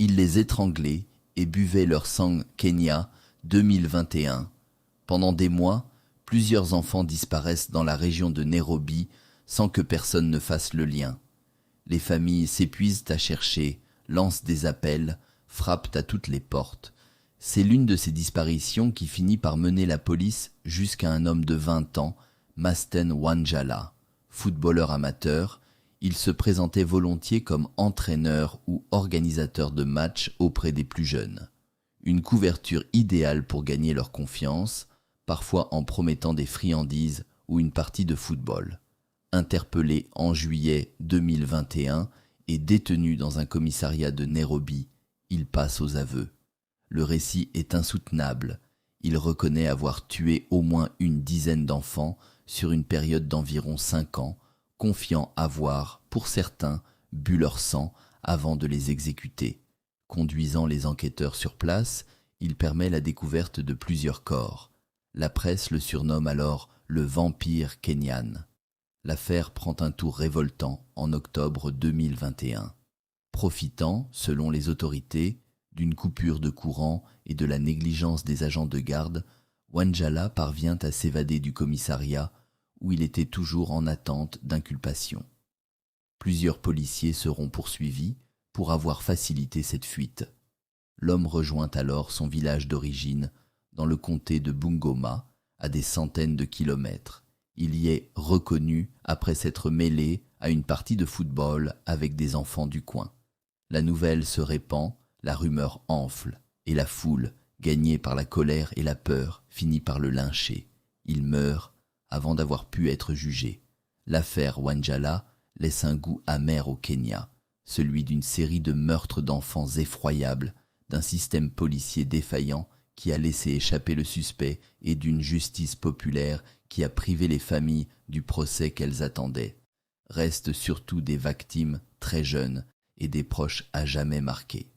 Il les étranglait et buvait leur sang. Kenya, 2021. Pendant des mois, plusieurs enfants disparaissent dans la région de Nairobi sans que personne ne fasse le lien. Les familles s'épuisent à chercher, lancent des appels, frappent à toutes les portes. C'est l'une de ces disparitions qui finit par mener la police jusqu'à un homme de 20 ans, Masten Wanjala. Footballeur amateur, il se présentait volontiers comme entraîneur ou organisateur de matchs auprès des plus jeunes. Une couverture idéale pour gagner leur confiance, parfois en promettant des friandises ou une partie de football. Interpellé en juillet 2021 et détenu dans un commissariat de Nairobi, il passe aux aveux. Le récit est insoutenable. Il reconnaît avoir tué au moins une dizaine d'enfants sur une période d'environ 5 ans, confiant avoir, pour certains, bu leur sang avant de les exécuter. Conduisant les enquêteurs sur place, il permet la découverte de plusieurs corps. La presse le surnomme alors le vampire kenyan. L'affaire prend un tour révoltant en octobre 2021. Profitant, selon les autorités, d'une coupure de courant et de la négligence des agents de garde, Wanjala parvient à s'évader du commissariat où il était toujours en attente d'inculpation. Plusieurs policiers seront poursuivis pour avoir facilité cette fuite. L'homme rejoint alors son village d'origine dans le comté de Bungoma, à des centaines de kilomètres. Il y est reconnu après s'être mêlé à une partie de football avec des enfants du coin. La nouvelle se répand, la rumeur enfle, et la foule, gagnée par la colère et la peur, finit par le lyncher. Il meurt avant d'avoir pu être jugé. L'affaire Wanjala laisse un goût amer au Kenya, celui d'une série de meurtres d'enfants effroyables, d'un système policier défaillant qui a laissé échapper le suspect et d'une justice populaire qui a privé les familles du procès qu'elles attendaient. Restent surtout des victimes très jeunes et des proches à jamais marqués.